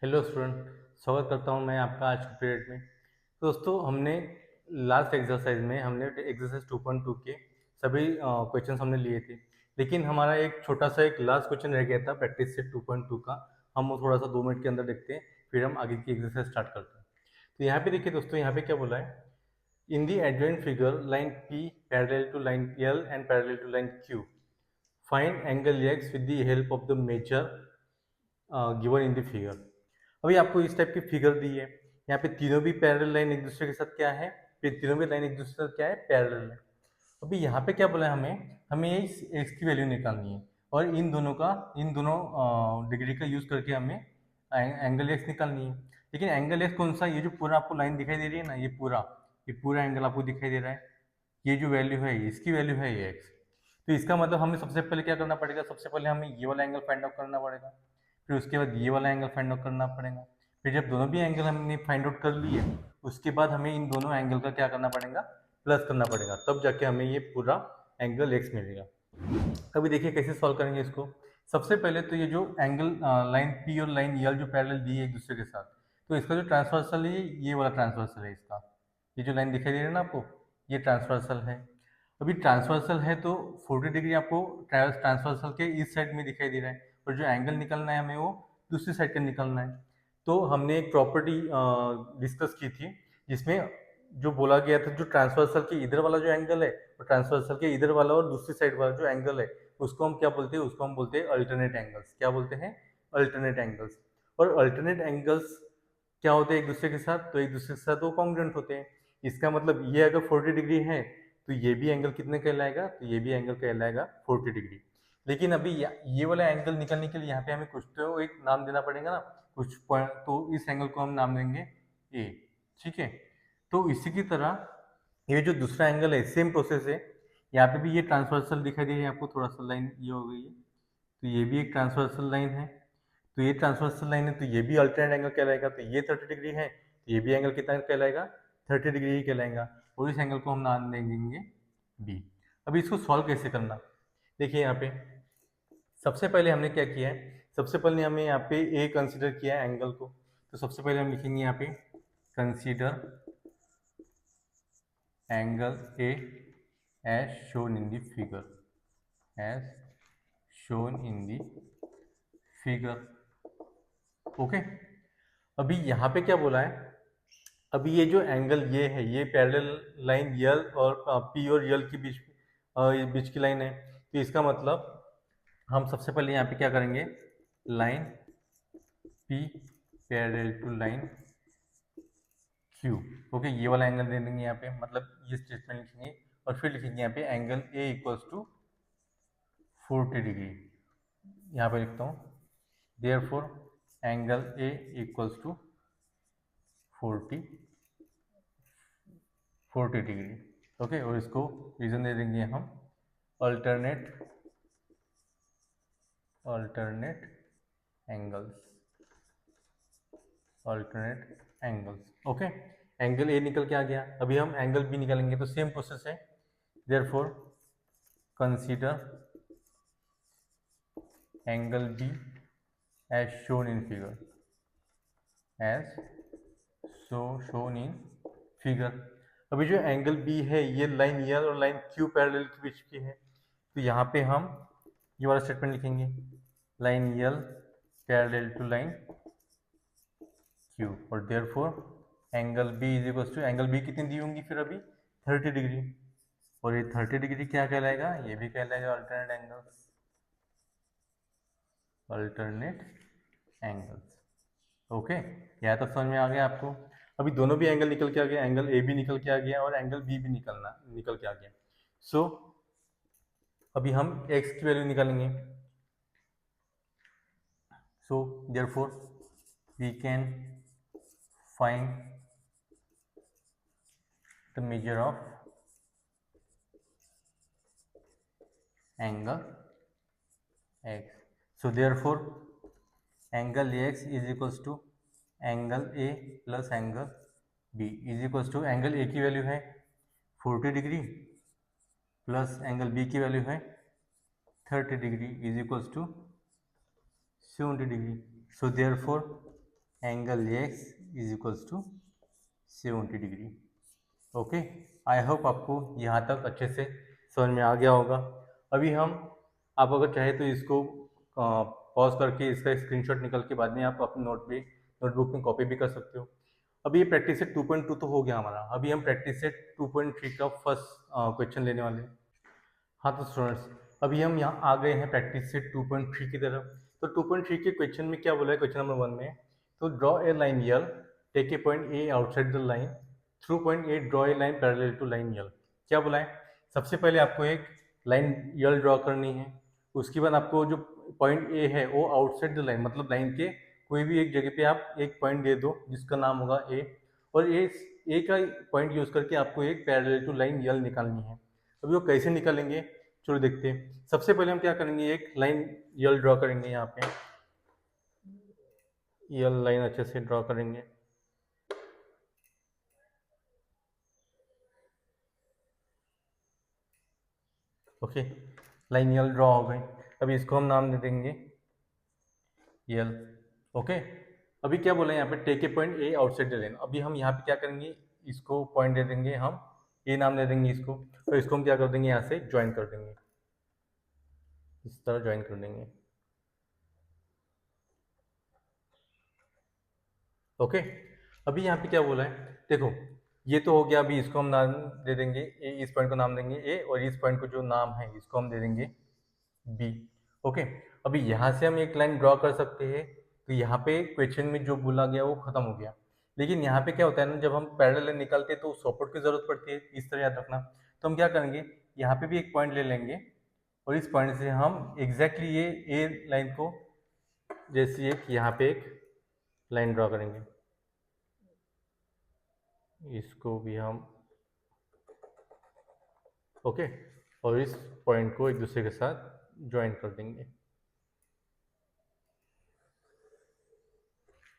Hello student, स्वागत करता हूं मैं आपका आज के पीरियड में। तो दोस्तों, हमने लास्ट एक्सरसाइज में हमने एक्सरसाइज 2.2 के सभी क्वेश्चंस हमने लिए थे, लेकिन हमारा एक छोटा सा एक लास्ट क्वेश्चन रह गया था प्रैक्टिस सेट 2.2 का। हम वो थोड़ा सा 2 मिनट के अंदर देखते हैं, फिर हम आगे की एक्सरसाइज स्टार्ट करते हैं। तो यहाँ पे देखिए दोस्तों, यहाँ पे क्या बोला है, in the adjoint figure line P parallel to line L and parallel to line Q, find angle X with the help of the measure given in the figure. अभी आपको इस टाइप की फिगर दी है, यहाँ पे तीनों भी पैरेलल लाइन एक दूसरे के साथ क्या है, फिर तीनों भी लाइन एक दूसरे के साथ क्या है, पैरेलल है। अभी यहाँ पे क्या बोला है, हमें हमें ये एक्स की वैल्यू निकालनी है, और इन दोनों डिग्री का यूज करके हमें एंगल एक्स निकालनी है। लेकिन एंगल एक्स कौन सा, ये जो पूरा आपको लाइन दिखाई दे रही है ना, ये पूरा एंगल आपको दिखाई दे रहा है, ये जो वैल्यू है इसकी वैल्यू है ये एक्स। तो इसका मतलब हमें सबसे पहले क्या करना पड़ेगा, सबसे पहले हमें ये वाला एंगल फाइंड आउट करना पड़ेगा, फिर उसके बाद ये वाला एंगल फाइंड आउट करना पड़ेगा। फिर जब दोनों भी एंगल हमने फाइंड आउट कर लिए, उसके बाद हमें इन दोनों एंगल का क्या करना पड़ेगा, प्लस करना पड़ेगा, तब जाके हमें ये पूरा एंगल एक्स मिलेगा। अभी देखिए कैसे सॉल्व करेंगे इसको। सबसे पहले तो ये जो एंगल लाइन पी और लाइन यल जो पैरेलल दी है एक दूसरे के साथ, तो इसका जो ट्रांसवर्सल है ये वाला ट्रांसवर्सल है इसका, ये जो लाइन दिखाई दे रही है ना आपको, ये ट्रांसवर्सल है। अभी ट्रांसवर्सल है तो 40 डिग्री आपको ट्रांसवर्सल के इस साइड में दिखाई दे रहा है, और जो एंगल निकलना है हमें वो दूसरी साइड का निकलना है। तो हमने एक प्रॉपर्टी डिस्कस की थी, जिसमें जो बोला गया था, जो ट्रांसवर्सल के इधर वाला जो एंगल है, और ट्रांसवर्सल के इधर वाला और दूसरी साइड वाला जो एंगल है, उसको हम क्या बोलते हैं, उसको हम बोलते हैं अल्टरनेट एंगल्स। क्या बोलते हैं, अल्टरनेट एंगल्स। और अल्टरनेट एंगल्स क्या होते हैं एक दूसरे के साथ, तो एक दूसरे के साथ वो कॉन्ग्रुएंट होते हैं। इसका मतलब ये अगर 40 डिग्री है, तो ये भी एंगल कितने कहलाएगा, तो ये भी एंगल कहलाएगा 40 डिग्री। लेकिन अभी ये वाला एंगल निकलने के लिए यहाँ पे हमें कुछ तो एक नाम देना पड़ेगा ना, कुछ पॉइंट, तो इस एंगल को हम नाम देंगे ए। ठीक है, तो इसी की तरह ये जो दूसरा एंगल है, सेम प्रोसेस है। यहाँ पे भी ये ट्रांसवर्सल दिखाई दे रही है आपको, थोड़ा सा लाइन ये हो गई है, तो ये भी एक ट्रांसवर्सल लाइन है। तो ये ट्रांसवर्सल लाइन है, तो ये भी अल्टरनेट एंगल कहलाएगा। तो ये 30 डिग्री है, तो ये भी एंगल कितना कहलाएगा, 30 डिग्री ही कहलाएगा, और इस एंगल को हम नाम देंगे बी। अब इसको सॉल्व कैसे करना, देखिए यहाँ पे सबसे पहले हमने क्या किया है, सबसे पहले हमने यहाँ पे ए कंसीडर किया है एंगल को। तो सबसे पहले हम लिखेंगे यहाँ पे consider angle A as shown in the figure, as shown in the figure। Okay, अभी यहाँ पे क्या बोला है, अभी ये जो एंगल ये है, ये पैरेलल लाइन यल और पी और यल के बीच की लाइन है। तो इसका मतलब हम सबसे पहले यहाँ पे क्या करेंगे, line P parallel to line Q. Okay, ये वाला एंगल दे देंगे यहाँ पे, मतलब ये स्टेटमेंट लिखेंगे, और फिर लिखेंगे यहाँ पे angle A equals to 40 degree. यहाँ पे लिखता हूँ, therefore angle A equals to 40 degree. Okay, और इसको रीजन दे देंगे हम alternate angles. Okay, angle A निकल के आ गया, अभी हम एंगल बी निकालेंगे, तो सेम प्रोसेस है। Therefore consider angle B as shown in figure, as shown in figure. अभी जो एंगल बी है, ये लाइन यल और लाइन क्यू पैरेलल के बीच की है, तो यहाँ पे हम ये वाला स्टेटमेंट लिखेंगे, line L parallel to line Q, और therefore angle B is equal to, angle B कितनी दी होंगी फिर अभी, 30 डिग्री, और ये 30 डिग्री क्या कहलाएगा, ये भी कहलाएगा अल्टरनेट एंगल्स। ओके, यहाँ तक समझ में आ गया आपको। अभी दोनों भी एंगल निकल के आ गया, एंगल ए भी निकल के आ गया और एंगल बी भी निकल के आ गया। सो अभी हम एक्स की वैल्यू निकालेंगे। So therefore we can find the measure of angle X. So therefore angle X is equals to angle A plus angle B is equals to, angle A की value है 40 डिग्री प्लस एंगल बी की value है 30 degree is equals to 70 degree. So therefore angle X is equals to 70 degree. Okay, I hope आपको यहाँ तक अच्छे से समझ में आ गया होगा। अभी हम, आप अगर चाहे तो इसको पॉज करके इसका स्क्रीनशॉट निकल के बाद में आप अपने नोटबुक में कॉपी भी कर सकते हो। अभी ये प्रैक्टिस सेट 2.2 तो हो गया हमारा, अभी हम प्रैक्टिस सेट 2.3 का फर्स्ट क्वेश्चन लेने वाले हैं। हाँ तो स्टूडेंट्स, अभी हम यहाँ आ गए हैं प्रैक्टिस सेट 2.3 की तरफ। तो 2.3 के क्वेश्चन में क्या बोला है, क्वेश्चन नंबर 1 में, तो draw a line L, take a point A outside the line, through point A draw a line parallel to line L. क्या बोला है, सबसे पहले आपको एक लाइन यल ड्रॉ करनी है, उसके बाद आपको जो पॉइंट ए है वो आउटसाइड द लाइन, मतलब लाइन के कोई भी एक जगह पे आप एक पॉइंट दे दो जिसका नाम होगा ए, और ए का पॉइंट यूज करके आपको एक पैरेलल टू लाइन यल निकालनी है। अभी वो कैसे निकालेंगे, चलो देखते हैं। सबसे पहले हम क्या करेंगे, एक लाइन यल ड्रॉ करेंगे, यहाँ पे यल लाइन अच्छे से ड्रॉ करेंगे। ओके, लाइन यल ड्रॉ हो गई। अभी इसको हम नाम दे देंगे यल। ओके, अभी क्या बोला है यहाँ पे, take a point A outside the line. अभी हम यहाँ पे क्या करेंगे, इसको पॉइंट दे देंगे, हम ए नाम दे देंगे इसको, तो इसको हम क्या कर देंगे, यहाँ से ज्वाइन कर देंगे, इस तरह ज्वाइन कर देंगे। ओके, अभी यहाँ पे क्या बोला है, देखो ये तो हो गया। अभी इसको हम नाम दे देंगे ए, इस पॉइंट को नाम देंगे ए, और इस पॉइंट को जो नाम है इसको हम दे देंगे बी। ओके, अभी यहाँ से हम एक लाइन ड्रॉ कर सकते हैं। तो यहाँ पे क्वेश्चन में जो बोला गया वो खत्म हो गया, लेकिन यहाँ पे क्या होता है ना, जब हम पैरेलल लाइन निकालते हैं तो सपोर्ट की जरूरत पड़ती है, इस तरह याद रखना। तो हम क्या करेंगे, यहाँ पे भी एक पॉइंट ले लेंगे, और इस पॉइंट से हम एग्जैक्टली ये ए लाइन को, जैसे एक यहाँ पे एक लाइन ड्रॉ करेंगे, इसको भी हम, ओके, और इस पॉइंट को एक दूसरे के साथ ज्वाइन कर देंगे।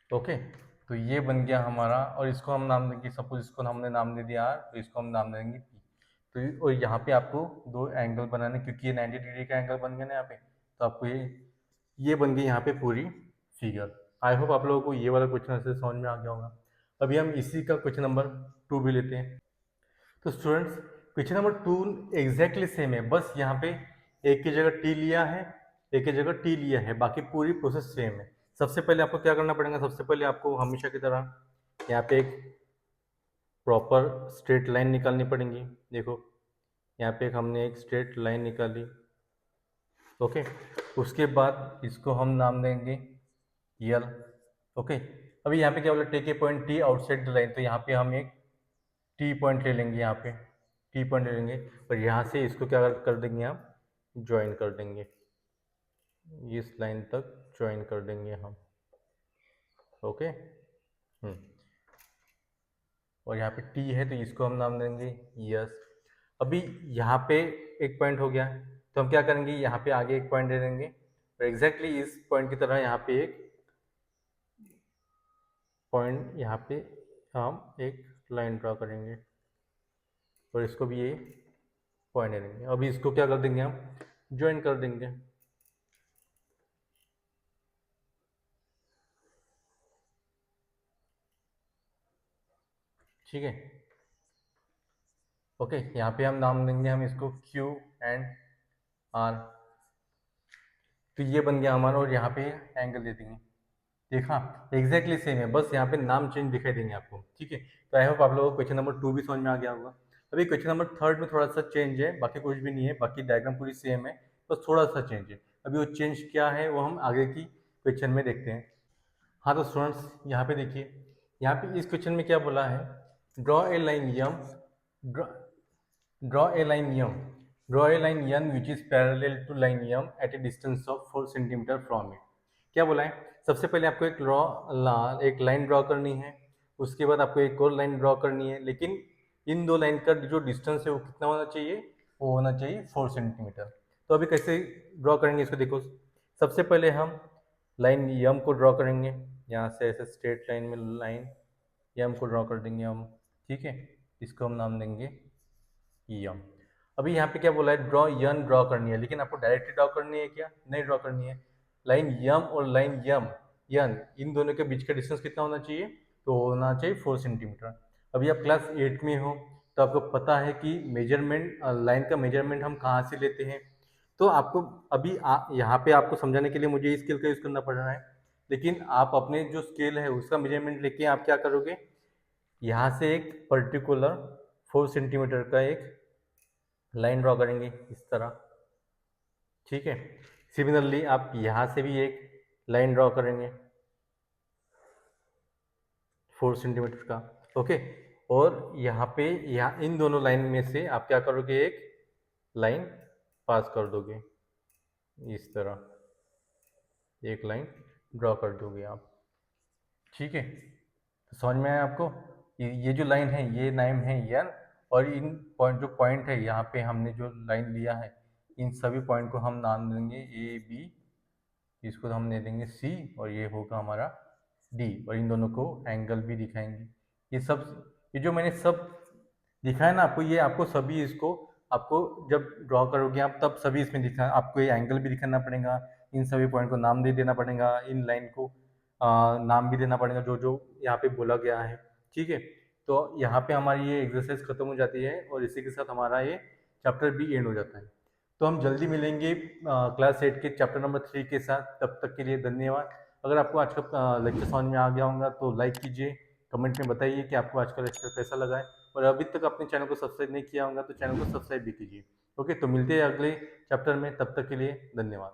ओके, तो ये बन गया हमारा, और इसको हम नाम देंगे, सपोज इसको हमने नाम दे दिया आर, तो इसको हम नाम देंगे पी। तो और यहाँ पे आपको दो एंगल बनाने, क्योंकि ये 90 डिग्री का एंगल बन गया ना यहाँ पे, तो आपको ये बन गई यहाँ पे पूरी फिगर। आई होप आप लोगों को ये वाला क्वेश्चन ऐसे समझ में आ गया होगा। अभी हम इसी का क्वेश्चन नंबर 2 भी लेते हैं। तो students, question number 2 exactly same है, बस यहाँ पे एक की जगह टी लिया है, एक की जगह टी लिया है, बाकी पूरी प्रोसेस सेम है। सबसे पहले आपको क्या करना पड़ेगा, सबसे पहले आपको हमेशा की तरह यहाँ पे एक प्रॉपर स्ट्रेट लाइन निकालनी पड़ेगी। देखो यहाँ पे हमने एक स्ट्रेट लाइन निकाली। ओके, उसके बाद इसको हम नाम देंगे यल। ओके, अभी यहाँ पे क्या बोला, take a point T outside the line, तो यहाँ पे हम एक टी पॉइंट ले लेंगे, यहाँ पे टी पॉइंट ले लेंगे, और यहाँ से इसको क्या कर देंगे, हम ज्वाइन कर देंगे, इस लाइन तक ज्वाइन कर देंगे हम। ओके, और यहाँ पे टी है तो इसको हम नाम देंगे यस। अभी यहाँ पे एक पॉइंट हो गया, तो हम क्या करेंगे, यहाँ पे आगे एक पॉइंट दे देंगे, और एग्जैक्टली इस पॉइंट की तरह यहाँ पे एक पॉइंट, यहाँ पे हम एक लाइन ड्रॉ करेंगे, और इसको भी ये पॉइंट दे देंगे। अभी इसको क्या कर देंगे, हम ज्वाइन कर देंगे। ठीक है, ओके, यहाँ पे हम नाम देंगे हम इसको क्यू एंड आर। तो ये बन गया हमारा, और यहाँ पे एंगल दे देंगे। देखा, एग्जैक्टली सेम है, बस यहाँ पे नाम चेंज दिखाई देंगे आपको। ठीक है, तो आई होप आप लोगों को क्वेश्चन नंबर 2 भी समझ में आ गया होगा। अभी क्वेश्चन नंबर 3 में थोड़ा सा चेंज है, बाकी कुछ भी नहीं है, बाकी डायग्राम पूरी सेम है, बस थोड़ा सा चेंज है। अभी वो चेंज क्या है वो हम आगे की क्वेश्चन में देखते हैं। हाँ तो स्टूडेंट्स, यहाँ पे देखिए, यहाँ पे इस क्वेश्चन में क्या बोला है, draw a line M, draw a line M, draw a line N which is parallel to line M at a distance of 4 centimetre from it. क्या बोला है, सबसे पहले आपको एक लाइन ड्रॉ करनी है, उसके बाद आपको एक और लाइन ड्रॉ करनी है, लेकिन इन दो लाइन का जो डिस्टेंस है वो कितना होना चाहिए, वो होना चाहिए 4 सेंटीमीटर। तो अभी कैसे ड्रॉ करेंगे इसको, देखो सबसे पहले हम लाइन यम को ड्रॉ करेंगे, यहाँ से ऐसे स्ट्रेट लाइन में लाइन यम को ड्रॉ कर देंगे हम। ठीक है, इसको हम नाम देंगे यम। अभी यहाँ पे क्या बोला है, ड्रॉ यन ड्रॉ करनी है, लेकिन आपको डायरेक्टली ड्रॉ करनी है क्या, नहीं ड्रॉ करनी है। लाइन यम और लाइन यम या इन दोनों के बीच का डिस्टेंस कितना होना चाहिए, तो होना चाहिए 4 सेंटीमीटर। अभी आप क्लास 8 में हो तो आपको पता है कि मेजरमेंट, लाइन का मेजरमेंट हम कहाँ से लेते हैं। तो आपको अभी यहाँ पे आपको समझाने के लिए मुझे इस स्केल का यूज़ करना पड़ रहा है, लेकिन आप अपने जो स्केल है उसका मेजरमेंट लेके आप क्या करोगे, यहाँ से एक पर्टिकुलर 4 सेंटीमीटर का एक लाइन ड्रॉ करेंगे इस तरह, ठीक है। सिमिलरली आप यहाँ से भी एक लाइन ड्रॉ करेंगे 4 सेंटीमीटर का, ओके। और यहाँ पे, यहाँ इन दोनों लाइन में से आप क्या करोगे, एक लाइन पास कर दोगे इस तरह, एक लाइन ड्रॉ कर दोगे आप, ठीक है। तो समझ में आया आपको, ये जो लाइन है ये नाम है एन, और इन पॉइंट, जो पॉइंट है यहाँ पे हमने जो लाइन लिया है, इन सभी पॉइंट को हम नाम देंगे ए बी, इसको हम दे देंगे सी, और ये होगा हमारा डी, और इन दोनों को एंगल भी दिखाएंगे। ये सब, ये जो मैंने सब दिखाया ना आपको, ये आपको सभी, इसको आपको जब ड्रॉ करोगे आप तब सभी इसमें दिखा, आपको ये एंगल भी दिखाना पड़ेगा, इन सभी पॉइंट को नाम दे देना पड़ेगा, इन लाइन को नाम भी देना पड़ेगा जो जो यहाँ पे बोला गया है, ठीक है। तो यहाँ पे हमारी ये एक्सरसाइज खत्म हो जाती है, और इसी के साथ हमारा ये चैप्टर भी एंड हो जाता है। तो हम जल्दी मिलेंगे क्लास 8 के चैप्टर नंबर 3 के साथ। तब तक के लिए धन्यवाद। अगर आपको आज का लेक्चर समझ में आ गया होगा तो लाइक कीजिए, कमेंट में बताइए कि आपको आज का लेक्चर कैसा लगा है, और अभी तक अपने चैनल को सब्सक्राइब नहीं किया होगा तो चैनल को सब्सक्राइब भी कीजिए। ओके, तो मिलते हैं अगले चैप्टर में, तब तक के लिए धन्यवाद।